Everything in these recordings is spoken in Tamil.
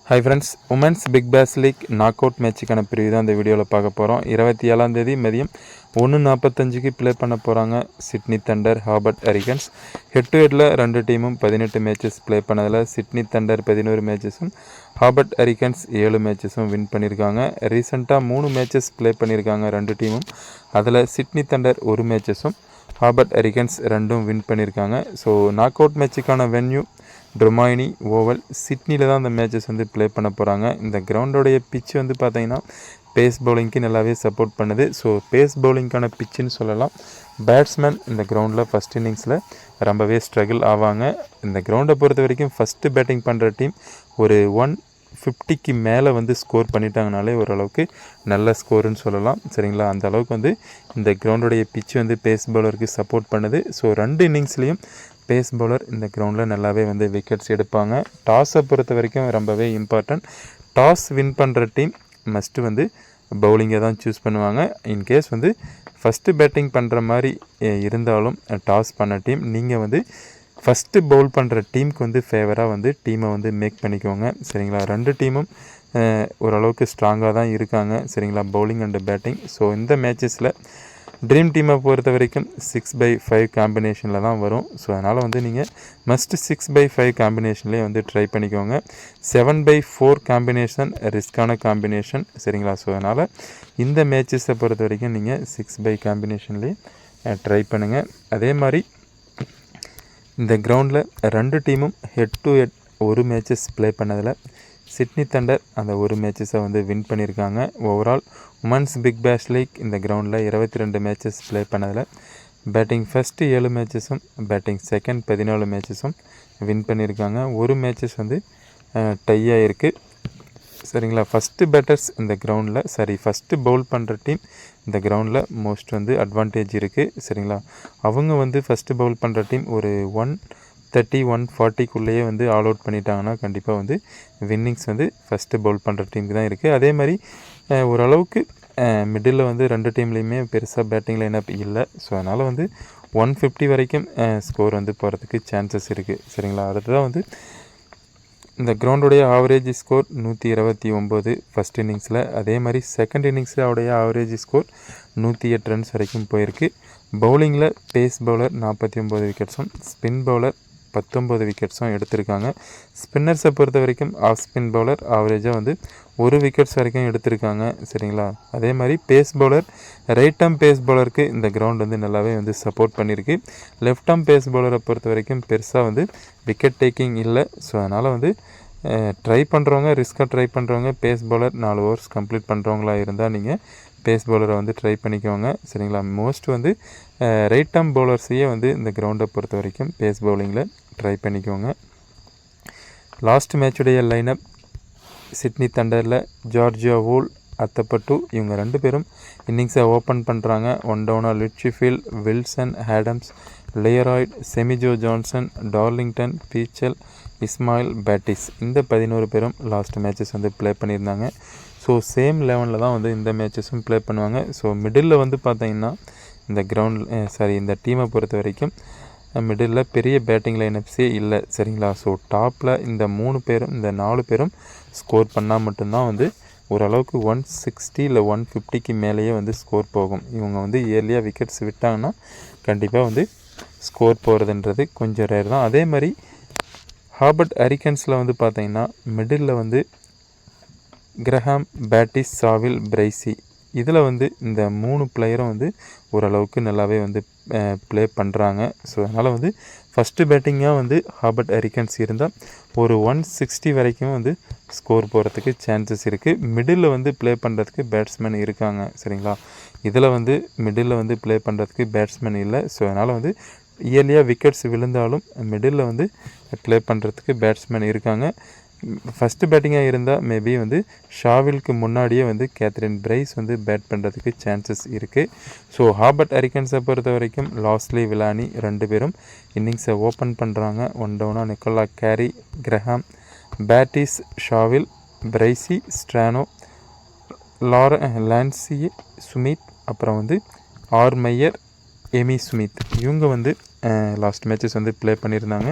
High friends, women's big bash league knock out மேட்சுக்கான பிரிவு தான் இந்த வீடியோவில் பார்க்க போகிறோம். 27 மதியம் 1:45 ப்ளே பண்ண போகிறாங்க சிட்னி தண்டர் ஹாபர்ட் ஹரிகன்ஸ். ஹெட் டு ஹெட்டில் ரெண்டு டீமும் 18 மேட்சஸ் ப்ளே பண்ணதில் சிட்னி தண்டர் 11 மேட்சஸும் ஹாபர்ட் ஹரிகன்ஸ் 7 மேட்சஸும் வின் பண்ணியிருக்காங்க. ரீசெண்டாக 3 மேட்சஸ் ப்ளே பண்ணியிருக்காங்க ரெண்டு டீமும். அதில் சிட்னி தண்டர் 1 மேட்சஸும் ஹாபர்ட் ஹரிகன்ஸ் 2ம் வின் பண்ணியிருக்காங்க. ஸோ நாக் அவுட் மேட்சுக்கான வென்யூ ட்ரொமைனி ஓவல் சிட்னியில் தான் இந்த மேட்சஸ் வந்து ப்ளே பண்ண போகிறாங்க. இந்த கிரவுண்டோடைய பிச்சு வந்து பார்த்திங்கன்னா பேஸ் பவுலிங்க்கு நல்லாவே சப்போர்ட் பண்ணுது. ஸோ பேஸ் பவுலிங்க்கான பிச்சுன்னு சொல்லலாம். பேட்ஸ்மேன் இந்த கிரவுண்டில் ஃபஸ்ட் இன்னிங்ஸில் ரொம்பவே ஸ்ட்ரகிள் ஆவாங்க. இந்த கிரவுண்டை பொறுத்த வரைக்கும் ஃபஸ்ட்டு பேட்டிங் பண்ணுற டீம் ஒரு 150க்கு மேலே வந்து ஸ்கோர் பண்ணிட்டாங்கனாலே ஓரளவுக்கு நல்ல ஸ்கோருன்னு சொல்லலாம். சரிங்களா, அந்த அளவுக்கு வந்து இந்த கிரவுண்டோடைய பிச்சு வந்து பேஸ் பவுலருக்கு சப்போர்ட் பண்ணுது. ஸோ ரெண்டு இன்னிங்ஸ்லேயும் பேஸ் பவுலர் இந்த கிரவுண்டில் நல்லாவே வந்து விக்கெட்ஸ் எடுப்பாங்க. டாஸை பொறுத்த வரைக்கும் ரொம்பவே இம்பார்ட்டன்ட். டாஸ் வின் பண்ணுற டீம் மஸ்ட்டு வந்து பவுலிங்கை தான் சூஸ் பண்ணுவாங்க. இன்கேஸ் வந்து ஃபஸ்ட்டு பேட்டிங் பண்ணுற மாதிரி இருந்தாலும் டாஸ் பண்ண டீம் நீங்கள் வந்து ஃபஸ்ட்டு பவுல் பண்ணுற டீமுக்கு வந்து ஃபேவராக வந்து டீமை வந்து மேக் பண்ணிக்கோங்க. சரிங்களா, ரெண்டு டீமும் ஓரளவுக்கு ஸ்ட்ராங்காக தான் இருக்காங்க. சரிங்களா, பவுலிங் அண்டு பேட்டிங். ஸோ இந்த மேட்சஸில் ட்ரீம் டீமை பொறுத்த வரைக்கும் 6/5 காம்பினேஷனில் தான் வரும். ஸோ அதனால் வந்து நீங்கள் மஸ்ட்டு 6/5 காம்பினேஷன்லேயே வந்து ட்ரை பண்ணிக்கோங்க. 7/4 காம்பினேஷன் ரிஸ்க்கான காம்பினேஷன். சரிங்களா, ஸோ அதனால் இந்த மேட்சஸை பொறுத்த வரைக்கும் நீங்கள் 6/5 காம்பினேஷன்லேயே ட்ரை பண்ணுங்கள். அதே மாதிரி இந்த கிரவுண்டில் ரெண்டு டீமும் ஹெட் டு ஹெட் ஒரு மேட்சஸ் ப்ளே பண்ணதில் சிட்னி தண்டர் அந்த ஒரு மேட்சஸை வந்து வின் பண்ணியிருக்காங்க. Overall women's big bash league இந்த கிரவுண்டில் 22 மேட்சஸ் ப்ளே பண்ணதில் பேட்டிங் ஃபஸ்ட்டு 7 மேட்சஸும் பேட்டிங் செகண்ட் 14 மேட்சஸும் வின் பண்ணியிருக்காங்க. ஒரு மேட்சஸ் வந்து டை ஆகிருக்கு. சரிங்களா, ஃபஸ்ட்டு பேட்டர்ஸ் இந்த கிரவுண்டில் ஃபஸ்ட்டு பவுல் பண்ணுற டீம் இந்த கிரவுண்டில் மோஸ்ட் வந்து அட்வான்டேஜ் இருக்குது. சரிங்களா, அவங்க வந்து ஃபஸ்ட்டு பவுல் பண்ணுற டீம் ஒரு 130 140க்குள்ளேயே வந்து ஆல் அவுட் பண்ணிட்டாங்கன்னா கண்டிப்பாக வந்து வின்னிங்ஸ் வந்து ஃபஸ்ட்டு பவுல் பண்ணுற டீமுக்கு தான் இருக்குது. அதே மாதிரி ஓரளவுக்கு மிடில் வந்து ரெண்டு டீம்லேயுமே பெருசாக பேட்டிங் லைனப் இல்லை. ஸோ அதனால் வந்து 150 வரைக்கும் ஸ்கோர் வந்து போகிறதுக்கு சான்சஸ் இருக்குது. சரிங்களா, அடுத்து தான் வந்து இந்த கிரவுண்டுடைய ஆவரேஜ் ஸ்கோர் 129 ஃபஸ்ட் இன்னிங்ஸில். அதே மாதிரி செகண்ட் இன்னிங்ஸில் அவருடைய ஆவரேஜ் ஸ்கோர் 108 ரன்ஸ் வரைக்கும் போயிருக்கு. பவுலிங்கில் பேஸ் பவுலர் 49 விக்கெட்ஸும் ஸ்பின் பவுலர் 19 விக்கெட்ஸும் எடுத்திருக்காங்க. ஸ்பின்னர்ஸை பொறுத்த வரைக்கும் ஆஃப் ஸ்பின் பவுலர் ஆவரேஜாக வந்து 1 விக்கெட்ஸ் வரைக்கும் எடுத்திருக்காங்க. சரிங்களா, அதே மாதிரி pace bowler right arm pace பவுலருக்கு இந்த கிரவுண்ட் வந்து நல்லாவே வந்து சப்போர்ட் பண்ணியிருக்கு. லெஃப்ட் ஆர்ம் பேஸ் பவுலரை பொறுத்த வரைக்கும் பெருசாக வந்து விக்கெட் டேக்கிங் இல்லை. ஸோ அதனால் வந்து ட்ரை பண்ணுறவங்க ரிஸ்க்காக ட்ரை பண்ணுறவங்க பேஸ் பவுலர் 4 ஓவர்ஸ் கம்ப்ளீட் பண்ணுறவங்களா இருந்தால் நீங்கள் பேஸ் பவுலரை வந்து ட்ரை பண்ணிக்கோங்க. சரிங்களா, மோஸ்ட் வந்து ரைட் ஆர்ம் பவுலர்ஸையே வந்து இந்த கிரவுண்டை பொறுத்த வரைக்கும் பேஸ் பவுலிங்கில் ட்ரை பண்ணிக்கோங்க. லாஸ்ட் மேட்சுடைய லைனப் சிட்னி தண்டரில் ஜார்ஜியா வூல் அத்தப்பட்டு இவங்க ரெண்டு பேரும் இன்னிங்ஸை ஓப்பன் பண்ணுறாங்க. 1 டவுனாக லிட்சிஃபீல்ட் வில்சன் ஆடம்ஸ் லேயராய்ட் செமிஜோ ஜான்சன் டார்லிங்டன் பீச்சல் இஸ்மாயில் பேட்டிஸ் இந்த 11 பேரும் லாஸ்ட் மேட்சஸ் வந்து ப்ளே பண்ணியிருந்தாங்க. ஸோ சேம் லெவனில் தான் வந்து இந்த மேட்சஸும் ப்ளே பண்ணுவாங்க. ஸோ மிடில் வந்து பார்த்திங்கன்னா இந்த இந்த டீமை பொறுத்த வரைக்கும் மிடில் பெரிய பேட்டிங் லைனப்ஸே இல்லை. சரிங்களா, ஸோ டாப்பில் இந்த 4 பேரும் ஸ்கோர் பண்ணால் மட்டும்தான் வந்து ஓரளவுக்கு 160 இல்லை 150க்கு மேலேயே வந்து ஸ்கோர் போகும். இவங்க வந்து இயர்லியாக விக்கெட்ஸ் விட்டாங்கன்னா கண்டிப்பாக வந்து ஸ்கோர் போகிறதுன்றது கொஞ்சம் ரேர் தான். அதே மாதிரி ஹாபர்ட் ஹரிகன்ஸில் வந்து பார்த்திங்கன்னா மிடில் வந்து கிரஹாம் பேட்டிஸ் சாவில் பிரைசி இதில் வந்து இந்த 3 பிளேயரும் வந்து ஓரளவுக்கு நல்லாவே வந்து ப்ளே பண்ணுறாங்க. ஸோ அதனால் வந்து ஃபஸ்ட்டு பேட்டிங்காக வந்து ஹாபர்ட் ஹரிகன்ஸ் இருந்தால் ஒரு 160 வரைக்கும் வந்து ஸ்கோர் போகிறதுக்கு சான்சஸ் இருக்குது. மிடில் வந்து ப்ளே பண்ணுறதுக்கு பேட்ஸ்மேன் இருக்காங்க. சரிங்களா, இதில் வந்து மிடில் வந்து ப்ளே பண்ணுறதுக்கு பேட்ஸ்மேன் இல்லை. ஸோ அதனால் வந்து இயர்லியாக விக்கெட்ஸ் விழுந்தாலும் மிடில் வந்து ப்ளே பண்ணுறதுக்கு பேட்ஸ்மேன் இருக்காங்க. ஃபஸ்ட்டு பேட்டிங்காக இருந்தால் மேபி வந்து ஷாவிலுக்கு முன்னாடியே வந்து கேத்ரின் பிரைஸ் வந்து பேட் பண்ணுறதுக்கு சான்சஸ் இருக்குது. ஸோ ஹாபர்ட் ஹரிகன்ஸை பொறுத்த வரைக்கும் லாஸ்லி விலானி ரெண்டு பேரும் இன்னிங்ஸை ஓப்பன் பண்ணுறாங்க. 1 டவுனாக நிக்கோலா கேரி கிரஹாம் பேட்டிஸ் ஷாவில் பிரைசி ஸ்ட்ரானோ லான்சி சுமித் அப்புறம் வந்து ஆர் மையர் எமி ஸ்மித் இவங்க வந்து லாஸ்ட் மேட்சஸ் வந்து ப்ளே பண்ணியிருந்தாங்க.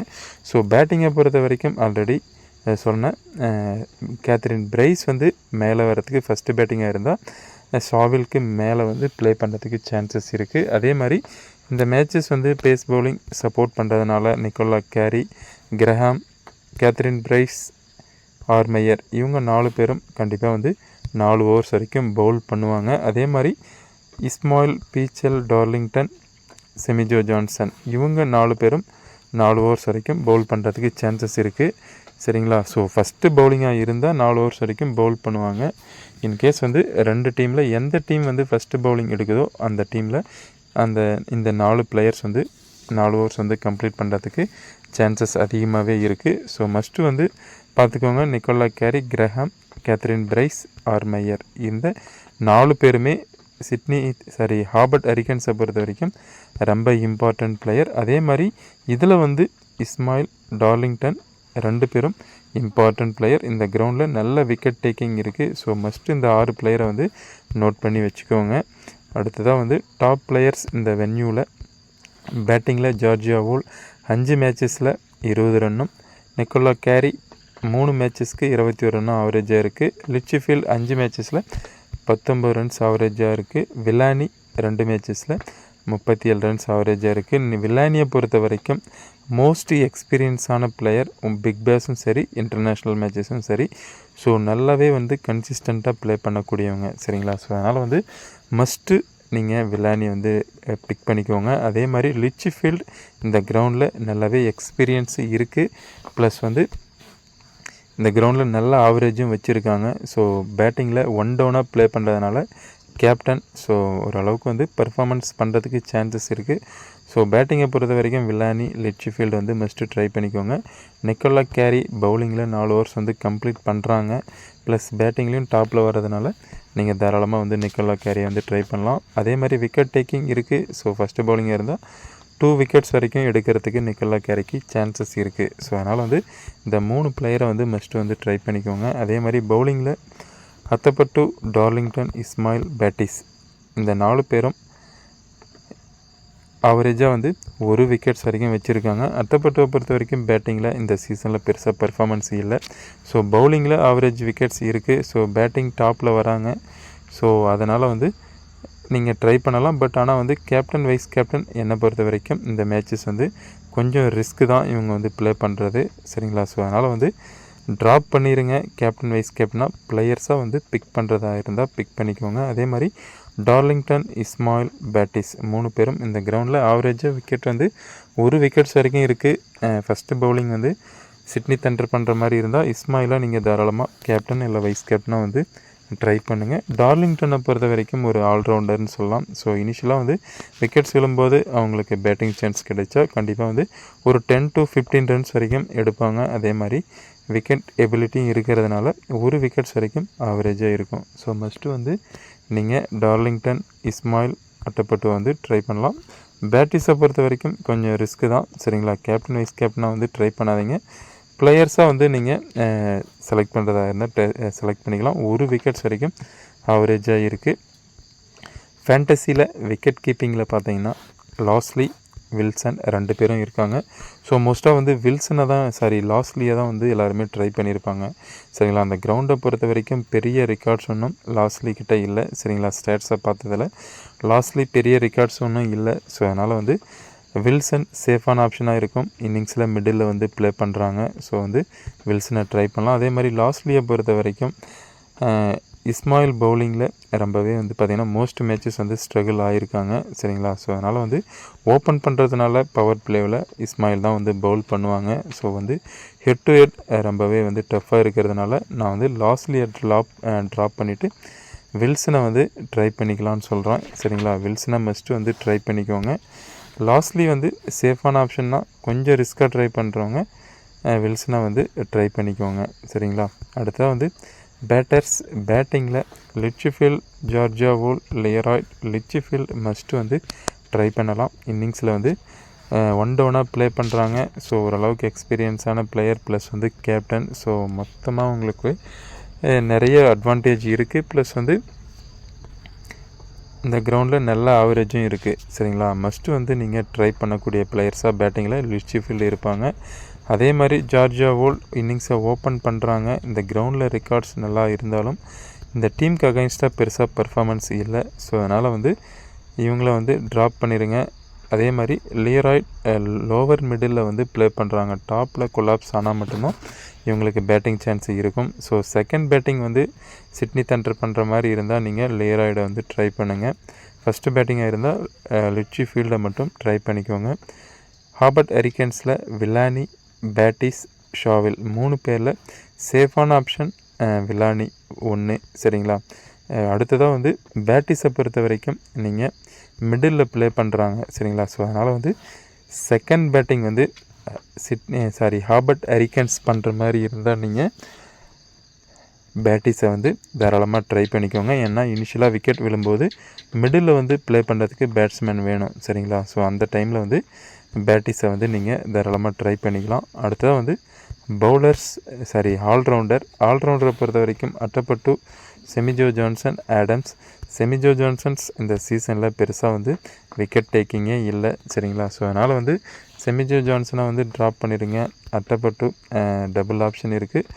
ஸோ பேட்டிங்கை பொறுத்த வரைக்கும் ஆல்ரெடி சொன்னேன். கேத்ரின் பிரைஸ் வந்து மேலே வரத்துக்கு ஃபஸ்ட்டு பேட்டிங்காக இருந்தால் ஷாவிலுக்கு மேலே வந்து ப்ளே பண்ணுறதுக்கு சான்சஸ் இருக்குது. அதே மாதிரி இந்த மேட்சஸ் வந்து பேஸ் பவுலிங் சப்போர்ட் பண்ணுறதுனால Nicola Carey, Graham, Kathryn Bryce, ஆர்மையர் இவங்க 4 பேரும் கண்டிப்பாக வந்து 4 ஓவர்ஸ் வரைக்கும் பவுல் பண்ணுவாங்க. அதே மாதிரி இஸ்மாயில், பீச்சல், டார்லிங்டன், செமிஜோ ஜான்சன் இவங்க 4 பேரும் 4 ஓவர்ஸ் வரைக்கும் பவுல் பண்ணுறதுக்கு சான்சஸ் இருக்குது. சரிங்களா? ஸோ ஃபஸ்ட்டு பவுலிங்காக இருந்தால் 4 ஓவர்ஸ் வரைக்கும் பவுல் பண்ணுவாங்க. இன்கேஸ் வந்து 2 டீமில் எந்த டீம் வந்து ஃபஸ்ட்டு பவுலிங் எடுக்குதோ அந்த டீமில் இந்த 4 பிளேயர்ஸ் வந்து 4 ஓவர்ஸ் வந்து கம்ப்ளீட் பண்ணுறதுக்கு சான்சஸ் அதிகமாகவே இருக்குது. ஸோ மஸ்ட்டு வந்து பார்த்துக்கோங்க. Nicola Carey, Graham, Kathryn Bryce, ஆர்மையர் இந்த 4 பேருமே ஹாபர்ட் ஹரிகன்ஸை பொறுத்த வரைக்கும் ரொம்ப இம்பார்ட்டண்ட் பிளேயர். அதே மாதிரி இதில் வந்து இஸ்மாயில், டார்லிங்டன் 2 பேரும் இம்பார்ட்டண்ட் பிளேயர். இந்த கிரவுண்டில் நல்ல விக்கெட் டேக்கிங் இருக்குது. ஸோ மஸ்ட்டு இந்த 6 பிளேயரை வந்து நோட் பண்ணி வச்சுக்கோங்க. அடுத்ததாக வந்து டாப் பிளேயர்ஸ் இந்த வென்யூவில் பேட்டிங்கில் ஜார்ஜியா வூல் 5 மேட்சஸில் 20 ரன்னும், நிக்கோலா கேரி 3 மேட்சஸ்க்கு 21 ரன்னும் ஆவரேஜாக இருக்குது. லிட்ச்ஃபீல்ட் 5 மேட்சஸில் 19 ரன்ஸ் ஆவரேஜாக இருக்குது. வில்லானி 2 மேட்சஸில் 37 ரன்ஸ் ஆவரேஜாக இருக்குது. வில்லானியை பொறுத்த வரைக்கும் மோஸ்ட் எக்ஸ்பீரியன்ஸான பிளேயர். பிக் பேஸும் சரி, இன்டர்நேஷ்னல் மேட்சஸும் சரி. ஸோ நல்லாவே வந்து கன்சிஸ்டண்ட்டாக ப்ளே பண்ணக்கூடியவங்க. சரிங்களா? ஸோ அதனால் வந்து மஸ்ட்டு நீங்கள் வில்லானி வந்து பிக் பண்ணிக்கோங்க. அதே மாதிரி லிட்ச்ஃபீல்ட் இந்த கிரவுண்டில் நல்லாவே எக்ஸ்பீரியன்ஸு இருக்குது. ப்ளஸ் வந்து இந்த கிரவுண்டில் நல்ல ஆவரேஜும் வச்சுருக்காங்க. ஸோ பேட்டிங்கில் 1 டவுனாக ப்ளே பண்ணுறதுனால கேப்டன் ஸோ ஓரளவுக்கு வந்து பர்ஃபார்மன்ஸ் பண்ணுறதுக்கு சான்சஸ் இருக்குது. ஸோ பேட்டிங்கை பொறுத்த வரைக்கும் வில்லானி, லிட்ச்ஃபீல்டு வந்து மஸ்ட்டு ட்ரை பண்ணிக்கோங்க. நிக்கோலா கேரி பவுலிங்கில் 4 ஓவர்ஸ் வந்து கம்ப்ளீட் பண்ணுறாங்க. ப்ளஸ் பேட்டிங்லேயும் டாப்பில் வர்றதுனால நீங்கள் தாராளமாக வந்து நிக்கோலா கேரியை வந்து ட்ரை பண்ணலாம். அதே மாதிரி விக்கெட் டேக்கிங் இருக்குது. ஸோ ஃபஸ்ட்டு பவுலிங்காக இருந்தால் 2 விக்கெட்ஸ் வரைக்கும் எடுக்கிறதுக்கு நிக்கோலா கேரிக்கு சான்சஸ் இருக்குது. ஸோ அதனால் வந்து இந்த 3 பிளேயரை வந்து மஸ்ட்டு வந்து ட்ரை பண்ணிக்கோங்க. அதே மாதிரி பவுலிங்கில் அத்தப்பட்டு, டார்லிங்டன், இஸ்மாயில், பேட்டிஸ் இந்த 4 பேரும் ஆவரேஜாக வந்து 1 விக்கெட்ஸ் வரைக்கும் வச்சுருக்காங்க. அத்தப்பட்டுவை பொறுத்த வரைக்கும் பேட்டிங்கில் இந்த சீசனில் பெருசாக பெர்ஃபார்மன்ஸ் இல்லை. ஸோ பவுலிங்கில் ஆவரேஜ் விக்கெட்ஸ் இருக்குது. ஸோ பேட்டிங் டாப்பில் வராங்க. ஸோ அதனால் வந்து நீங்கள் ட்ரை பண்ணலாம். பட் ஆனால் வந்து கேப்டன், வைஸ் கேப்டன் என்னை பொறுத்த வரைக்கும் இந்த மேட்சஸ் வந்து கொஞ்சம் ரிஸ்க்கு தான் இவங்க வந்து ப்ளே பண்ணுறது. சரிங்களா? ஸோ அதனால் வந்து ட்ராப் பண்ணிடுங்க. கேப்டன், வைஸ் கேப்டனாக பிளேயர்ஸாக வந்து பிக் பண்ணுறதா இருந்தால் பிக் பண்ணிக்கோங்க. அதே மாதிரி டார்லிங்டன், இஸ்மாயில், பேட்டிஸ் 3 பேரும் இந்த கிரவுண்டில் ஆவரேஜாக விக்கெட் வந்து 1 விக்கெட்ஸ் வரைக்கும் இருக்குது. ஃபஸ்ட்டு பவுலிங் வந்து சிட்னி தண்டர் பண்ணுற மாதிரி இருந்தால் இஸ்மாயிலாக நீங்கள் தாராளமாக கேப்டன் இல்லை வைஸ் கேப்டனாக வந்து ட்ரை பண்ணுங்கள். டார்லிங்டனை பொறுத்த வரைக்கும் ஒரு ஆல்ரவுண்டர்னு சொல்லலாம். ஸோ இனிஷியலாக வந்து விக்கெட்ஸ் விழும்போது அவங்களுக்கு பேட்டிங் சான்ஸ் கிடைச்சா கண்டிப்பாக வந்து ஒரு 10 to 15 ரன்ஸ் வரைக்கும் எடுப்பாங்க. அதே மாதிரி விக்கெட் எபிலிட்டியும் இருக்கிறதுனால 1 விக்கெட்ஸ் வரைக்கும் ஆவரேஜாக இருக்கும். ஸோ மஸ்ட்டு வந்து நீங்கள் டார்லிங்டன், இஸ்மாயில், அட்டப்பட்டு வந்து ட்ரை பண்ணலாம். பேட்டிஸை பொறுத்த வரைக்கும் கொஞ்சம் ரிஸ்க்கு தான். சரிங்களா? கேப்டன், வைஸ் கேப்டனாக வந்து ட்ரை பண்ணாதீங்க. பிளேயர்ஸாக வந்து நீங்கள் செலக்ட் பண்ணுறதா இருந்தால் செலக்ட் பண்ணிக்கலாம். 1 விக்கெட்ஸ் வரைக்கும் ஆவரேஜாக இருக்குது. ஃபேண்டசியில் விக்கெட் கீப்பிங்கில் பார்த்தீங்கன்னா லாஸ்லி, வில்சன் 2 பேரும் இருக்காங்க. ஸோ மோஸ்ட்டாக வந்து லாஸ்லியை தான் வந்து எல்லாருமே ட்ரை பண்ணியிருப்பாங்க. சரிங்களா? அந்த கிரவுண்டை பொறுத்த வரைக்கும் பெரிய ரெக்கார்ட்ஸ் ஒன்றும் லாஸ்லி கிட்டே இல்லை. சரிங்களா? ஸ்டாட்ஸை பார்த்ததில் லாஸ்லி பெரிய ரெக்கார்ட்ஸ் ஒன்றும் இல்லை. ஸோ அதனால் வந்து வில்சன் சேஃபான ஆப்ஷனாக இருக்கும். இன்னிங்ஸில் மிடில் வந்து ப்ளே பண்ணுறாங்க. ஸோ வந்து வில்சனை ட்ரை பண்ணலாம். அதே மாதிரி லாஸ்லியை பொறுத்த வரைக்கும் இஸ்மாயில் பவுலிங்கில் ரொம்பவே வந்து பார்த்திங்கன்னா மோஸ்ட் மேட்சஸ் வந்து ஸ்ட்ரகிள் ஆகிருக்காங்க. சரிங்களா? ஸோ அதனால் வந்து ஓப்பன் பண்ணுறதுனால பவர் பிளேவில் இஸ்மாயில் தான் வந்து பவுல் பண்ணுவாங்க. ஸோ வந்து ஹெட் டு ஹெட் ரொம்பவே வந்து டஃப்பாக இருக்கிறதுனால நான் வந்து லாஸ்லியை ட்ராப் பண்ணிவிட்டு வில்சனை வந்து ட்ரை பண்ணிக்கலான்னு சொல்கிறேன். சரிங்களா? வில்சனை மஸ்ட்டு வந்து ட்ரை பண்ணிக்கோங்க. லாஸ்ட்லி வந்து சேஃபான ஆப்ஷன் தான். கொஞ்சம் ரிஸ்க்காக ட்ரை பண்ணுறவங்க வில்சனை வந்து ட்ரை பண்ணிக்கோங்க. சரிங்களா? அடுத்தது வந்து பேட்டர்ஸ் பேட்டிங்கில் லிட்ச்ஃபீல்ட், ஜார்ஜியா வூல், லியராய்ட். லிட்ச்ஃபீல்ட் மஸ்ட்டு வந்து ட்ரை பண்ணலாம். இன்னிங்ஸில் வந்து 1 டவுனாக ப்ளே பண்ணுறாங்க. ஸோ ஓரளவுக்கு எக்ஸ்பீரியன்ஸான பிளேயர் ப்ளஸ் வந்து கேப்டன். ஸோ மொத்தமாக உங்களுக்கு நிறைய அட்வான்டேஜ் இருக்குது. ப்ளஸ் வந்து இந்த கிரவுண்டில் நல்ல ஆவரேஜும் இருக்குது. சரிங்களா? மஸ்ட்டு வந்து நீங்கள் ட்ரை பண்ணக்கூடிய பிளேயர்ஸாக பேட்டிங்கில் லிட்ச்ஃபீல்டு இருப்பாங்க. அதே மாதிரி ஜார்ஜியா வோல் இன்னிங்ஸை ஓப்பன் பண்ணுறாங்க. இந்த கிரவுண்டில் ரெக்கார்ட்ஸ் நல்லா இருந்தாலும் இந்த டீமுக்கு அகைன்ஸ்டாக பெருசாக பெர்ஃபார்மன்ஸ் இல்லை. ஸோ அதனால் வந்து இவங்கள வந்து ட்ராப் பண்ணிடுங்க. அதே மாதிரி லியராய்ட் லோவர் மிடில் வந்து ப்ளே பண்ணுறாங்க. டாப்பில் கொலாப்ஸ் ஆனால் மட்டும்தான் இவங்களுக்கு பேட்டிங் சான்ஸ் இருக்கும். ஸோ செகண்ட் பேட்டிங் வந்து சிட்னி தண்டர் பண்ணுற மாதிரி இருந்தால் நீங்கள் லியராய்டை வந்து ட்ரை பண்ணுங்கள். ஃபஸ்ட்டு பேட்டிங்காக இருந்தால் லிட்சி ஃபீல்டை மட்டும் ட்ரை பண்ணிக்கோங்க. ஹாபர்ட் ஹரிக்கன்ஸில் வில்லானி, பேட்டிஸ், ஷாவில் 3 பேரில் சேஃபான ஆப்ஷன் வில்லானி 1. சரிங்களா? அடுத்ததாக வந்து பேட்டிஸை பொறுத்த வரைக்கும் நீங்கள் மிடில் ப்ளே பண்ணுறாங்க. சரிங்களா? ஸோ அதனால் வந்து செகண்ட் பேட்டிங் வந்து ஹாபர்ட் ஹரிக்கன்ஸ் பண்ணுற மாதிரி இருந்தால் நீங்கள் பேட்டிஸை வந்து தாராளமாக ட்ரை பண்ணிக்கோங்க. ஏன்னா இனிஷியலாக விக்கெட் விழும்போது மிடில் வந்து ப்ளே பண்ணுறதுக்கு பேட்ஸ்மேன் வேணும். சரிங்களா? ஸோ அந்த டைமில் வந்து பேட்டிஸை வந்து நீங்கள் தாராளமாக ட்ரை பண்ணிக்கலாம். அடுத்ததாக வந்து பவுலர்ஸ் ஆல்ரவுண்டரை பொறுத்த வரைக்கும் அட்டப்பட்டு, செமிஜோ ஜான்சன், ஆடம்ஸ். செமிஜோ ஜான்சன்ஸ் இந்த சீசனில் பெருசாக வந்து விக்கெட் டேக்கிங்கே இல்லை. சரிங்களா? ஸோ அதனால் வந்து செமிஜோ ஜான்சனை வந்து ட்ராப் பண்ணிடுங்க. அட்டப்பட்டு டபுள் ஆப்ஷன் இருக்குது.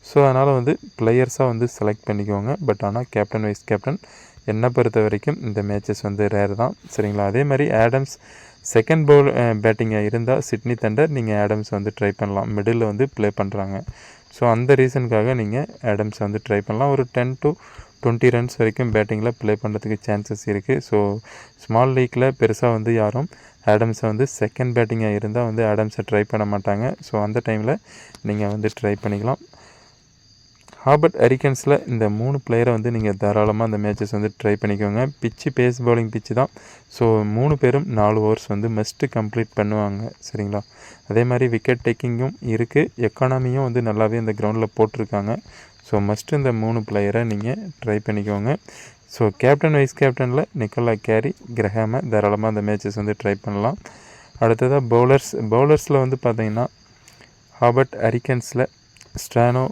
ஸோ அதனால் வந்து பிளேயர்ஸாக வந்து செலக்ட் பண்ணிக்கோங்க. பட் ஆனால் கேப்டன், வைஸ் கேப்டன் என்னை பொறுத்த வரைக்கும் இந்த மேட்சஸ் வந்து ரேர் தான். சரிங்களா? அதே மாதிரி ஆடம்ஸ் செகண்ட் பேட்டிங்காக இருந்தால் சிட்னி தண்டர் நீங்கள் ஆடம்ஸ் வந்து ட்ரை பண்ணலாம். மிடில் வந்து ப்ளே பண்ணுறாங்க. ஸோ அந்த ரீசனுக்காக நீங்கள் ஆடம்ஸ் வந்து ட்ரை பண்ணலாம். ஒரு 10 to 20 ரன்ஸ் வரைக்கும் பேட்டிங்கில் ப்ளே பண்ணுறதுக்கு சான்சஸ் இருக்குது. ஸோ ஸ்மால் லீக்கில் பெருசாக வந்து யாரும் ஆடம்ஸை வந்து செகண்ட் பேட்டிங்காக இருந்தால் வந்து ஆடம்ஸை ட்ரை பண்ண மாட்டாங்க. ஸோ அந்த டைமில் நீங்கள் வந்து ட்ரை பண்ணிக்கலாம். ஹாபர்ட் ஹரிக்கன்ஸில் இந்த 3 பிளேயரை வந்து நீங்கள் தாராளமாக அந்த மேட்சஸ் வந்து ட்ரை பண்ணிக்கோங்க. பிச்சு பேஸ் பவுலிங் பிச்சு தான். ஸோ 3 பேரும் 4 ஓவர்ஸ் வந்து மஸ்ட்டு கம்ப்ளீட் பண்ணுவாங்க. சரிங்களா? அதே மாதிரி விக்கெட் டேக்கிங்கும் இருக்குது. எக்கானமியும் வந்து நல்லாவே இந்த கிரவுண்டில் போட்டிருக்காங்க. ஸோ மஸ்ட்டு இந்த 3 பிளேயரை நீங்கள் ட்ரை பண்ணிக்கோங்க. ஸோ கேப்டன், வைஸ் கேப்டனில் நிக்கோலா கேரி, கிரஹாமை தாராளமாக அந்த மேட்சஸ் வந்து ட்ரை பண்ணலாம். அடுத்ததாக பவுலர்ஸில் வந்து பார்த்திங்கன்னா ஹாபர்ட் ஹரிக்கன்ஸில் ஸ்ட்ரானோ,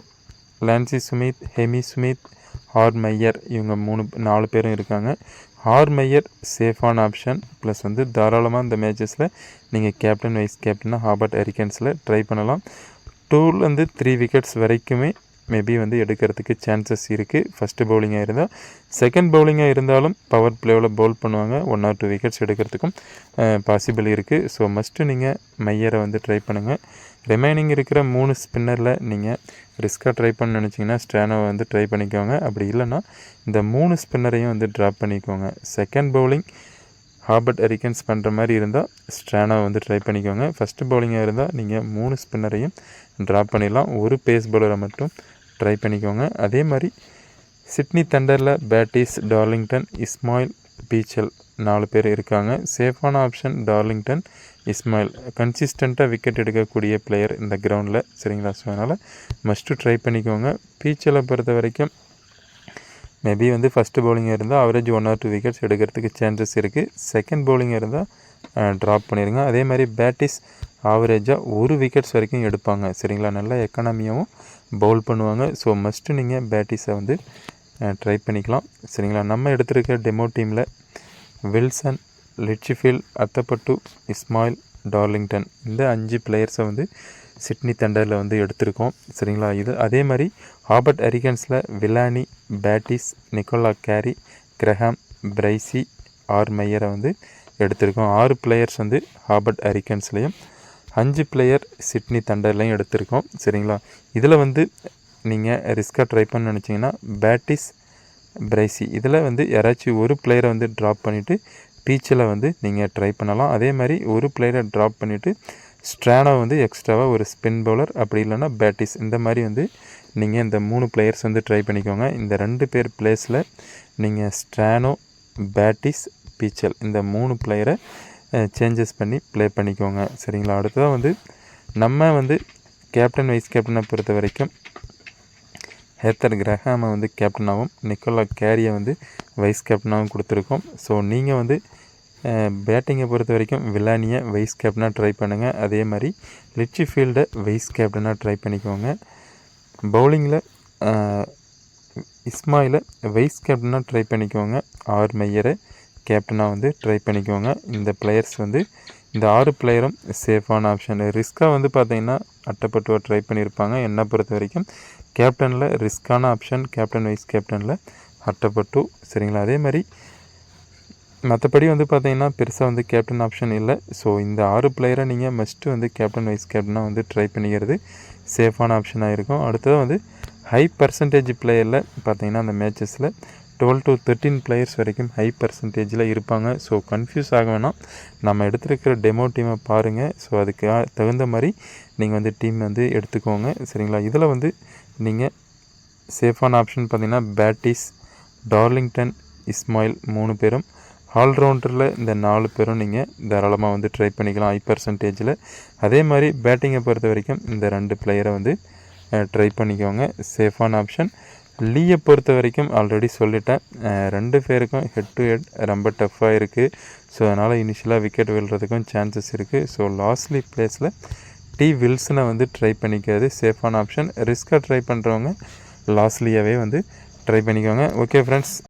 லான்சி சுமித், ஹெமி சுமித், ஹார்மையர் இவங்க 4 பேரும் இருக்காங்க. ஹார்மையர் சேஃபான ஆப்ஷன். ப்ளஸ் வந்து தாராளமாக இந்த மேட்சஸில் நீங்கள் கேப்டன், வைஸ் கேப்டனாக ஹாபர்ட் ஹரிக்கன்ஸில் ட்ரை பண்ணலாம். 2 to 3 விக்கெட்ஸ் வரைக்குமே மேபி வந்து எடுக்கிறதுக்கு சான்சஸ் இருக்குது. ஃபஸ்ட்டு பவுலிங்காக இருந்தால். செகண்ட் பவுலிங்காக இருந்தாலும் பவர் பிளேவில் பவுல் பண்ணுவாங்க. 1 or 2 விக்கெட்ஸ் எடுக்கிறதுக்கும் பாசிபிள் இருக்குது. ஸோ மஸ்ட்டு நீங்கள் மையரை வந்து ட்ரை பண்ணுங்கள். ரிமைனிங் இருக்கிற 3 ஸ்பின்னரில் நீங்கள் ரிஸ்க்காக ட்ரை பண்ண நினச்சிங்கன்னா ஸ்ட்ரானோவை வந்து ட்ரை பண்ணிக்கோங்க. அப்படி இல்லைன்னா இந்த 3 ஸ்பின்னரையும் வந்து ட்ராப் பண்ணிக்கோங்க. செகண்ட் பவுலிங் ஹாபர்ட் ஹரிக்கன்ஸ் பண்ணுற மாதிரி இருந்தால் ஸ்ட்ரானோவை வந்து ட்ரை பண்ணிக்கோங்க. ஃபஸ்ட்டு பவுலிங்காக இருந்தால் நீங்கள் 3 ஸ்பின்னரையும் ட்ராப் பண்ணிடலாம். ஒரு பேஸ் பவுலரை மட்டும் ட்ரை பண்ணிக்கோங்க. அதே மாதிரி சிட்னி தண்டரில் பேட்டிஸ், டார்லிங்டன், இஸ்மாயில், பீச்சல் 4 பேர் இருக்காங்க. சேஃபான ஆப்ஷன் டார்லிங்டன், இஸ்மாயில். கன்சிஸ்டண்ட்டாக விக்கெட் எடுக்கக்கூடிய பிளேயர் இந்த கிரவுண்டில். சரிங்களா? ஸோ அதனால் மஸ்ட்டு ட்ரை பண்ணிக்கோங்க. பீச்சலை பொறுத்த வரைக்கும் மேபி வந்து ஃபஸ்ட்டு பவுலிங்காக இருந்தால் அவரேஜ் 1 or 2 விக்கெட்ஸ் எடுக்கிறதுக்கு சான்சஸ் இருக்குது. செகண்ட் பவுலிங்காக இருந்தால் ட்ராப் பண்ணிடுங்க. அதே மாதிரி பேட்டிஸ் ஆவரேஜாக 1 விக்கெட்ஸ் வரைக்கும் எடுப்பாங்க. சரிங்களா? நல்லா எக்கானமியாகவும் பவுல் பண்ணுவாங்க. ஸோ மஸ்ட்டு நீங்கள் பேட்டிஸை வந்து ட்ரை பண்ணிக்கலாம். சரிங்களா? நம்ம எடுத்திருக்க டெமோ டீமில் வில்சன், லிட்சிஃபீல்ட், அத்தப்பட்டு, இஸ்மாயில், டார்லிங்டன் இந்த 5 பிளேயர்ஸை வந்து சிட்னி தண்டரில் வந்து எடுத்திருக்கோம். சரிங்களா? இது அதே மாதிரி ஹாபர்ட் ஹரிக்கன்ஸில் வில்லானி, பேட்டிஸ், நிக்கோலா கேரி, கிரஹாம், பிரைசி, ஆர்மையரை வந்து எடுத்திருக்கோம். 6 பிளேயர்ஸ் வந்து ஹாபர்ட் ஹரிக்கன்ஸ்லேயும் 5 பிளேயர் சிட்னி தண்டர்லையும் எடுத்திருக்கோம். சரிங்களா? இதில் வந்து நீங்கள் ரிஸ்க்காக ட்ரை பண்ண நினச்சிங்கன்னா பேட்டிஸ், பிரைசி இதில் வந்து யாராச்சும் ஒரு பிளேயரை வந்து ட்ராப் பண்ணிவிட்டு பீச்சில் வந்து நீங்கள் ட்ரை பண்ணலாம். அதே மாதிரி ஒரு பிளேயரை ட்ராப் பண்ணிவிட்டு ஸ்ட்ரானோ வந்து எக்ஸ்ட்ராவாக ஒரு ஸ்பின் பவுலர், அப்படி இல்லைன்னா பேட்டிஸ் இந்த மாதிரி வந்து நீங்கள் இந்த 3 பிளேயர்ஸ் வந்து ட்ரை பண்ணிக்கோங்க. இந்த 2 பேர் பிளேஸில் நீங்கள் ஸ்ட்ரானோ, பேட்டிஸ், பீச்சல் இந்த 3 பிளேயரை சேஞ்சஸ் பண்ணி ப்ளே பண்ணிக்கோங்க. சரிங்களா? அடுத்ததாக வந்து நம்ம வந்து கேப்டன், வைஸ் கேப்டனை பொறுத்த வரைக்கும் ஹேத்தர் கிரஹாமை வந்து கேப்டனாகவும் நிக்கோலா கேரியை வந்து வைஸ் கேப்டனாகவும் கொடுத்துருக்கோம். ஸோ நீங்கள் வந்து பேட்டிங்கை பொறுத்த வரைக்கும் வில்லானியை வைஸ் கேப்டனாக ட்ரை பண்ணுங்கள். அதே மாதிரி லிட்சிஃபீல்டை வைஸ் கேப்டனாக ட்ரை பண்ணிக்கோங்க. பவுலிங்கில் இஸ்மாயிலை வைஸ் கேப்டனாக ட்ரை பண்ணிக்கோங்க. ஆர்மையரை கேப்டனாக வந்து ட்ரை பண்ணிக்கோங்க. இந்த பிளேயர்ஸ் வந்து இந்த 6 பிளேயரும் சேஃபான ஆப்ஷன். ரிஸ்க்காக வந்து பார்த்தீங்கன்னா அட்டப்பட்டுவா ட்ரை பண்ணியிருப்பாங்க. என்னை பொறுத்த வரைக்கும் கேப்டனில் ரிஸ்க்கான ஆப்ஷன் கேப்டன் வைஸ் கேப்டனில் அட்டப்பட்டு. சரிங்களா? அதே மாதிரி மற்றபடி வந்து பார்த்தீங்கன்னா பெருசாக வந்து கேப்டன் ஆப்ஷன் இல்லை. ஸோ இந்த 6 பிளேயரை நீங்கள் மஸ்ட்டு வந்து கேப்டன் வைஸ் கேப்டனாக வந்து ட்ரை பண்ணிக்கிறது சேஃபான ஆப்ஷனாக இருக்கும். அடுத்தது வந்து ஹை பர்சன்டேஜ் பிளேயரில் பார்த்தீங்கன்னா அந்த மேட்சஸில் 12 to 13 பிளேயர்ஸ் வரைக்கும் ஹை பர்சன்டேஜில் இருப்பாங்க. ஸோ கன்ஃபியூஸ் ஆக வேணாம். நம்ம எடுத்துருக்கிற டெமோ டீமை பாருங்கள். ஸோ அதுக்கு தகுந்த மாதிரி நீங்கள் வந்து டீம் வந்து எடுத்துக்கோங்க. சரிங்களா? இதில் வந்து நீங்கள் சேஃபான ஆப்ஷன் பார்த்தீங்கன்னா பேட்டிஸ், டார்லிங்டன், இஸ்மாயில் 3 பேரும். ஆல்ரவுண்டரில் இந்த 4 பேரும் நீங்கள் தாராளமாக வந்து ட்ரை பண்ணிக்கலாம் ஹை பர்சன்டேஜில். அதே மாதிரி பேட்டிங்கை பொறுத்த வரைக்கும் இந்த 2 பிளேயரை வந்து ட்ரை பண்ணிக்கோங்க. சேஃபான ஆப்ஷன். லீயை பொறுத்த வரைக்கும் ஆல்ரெடி சொல்லிட்டேன். 2 பேருக்கும் ஹெட் டு ஹெட் ரொம்ப டஃப்பாக இருக்குது. ஸோ அதனால் இனிஷியலாக விக்கெட் விழுறதுக்கும் சான்சஸ் இருக்குது. ஸோ லாஸ்ட்லி பிளேஸில் டி வில்சனை வந்து ட்ரை பண்ணிக்காது சேஃபான ஆப்ஷன். ரிஸ்க்காக ட்ரை பண்ணுறவங்க லாஸ்ட்லியாகவே வந்து ட்ரை பண்ணிக்கோங்க. Okay friends.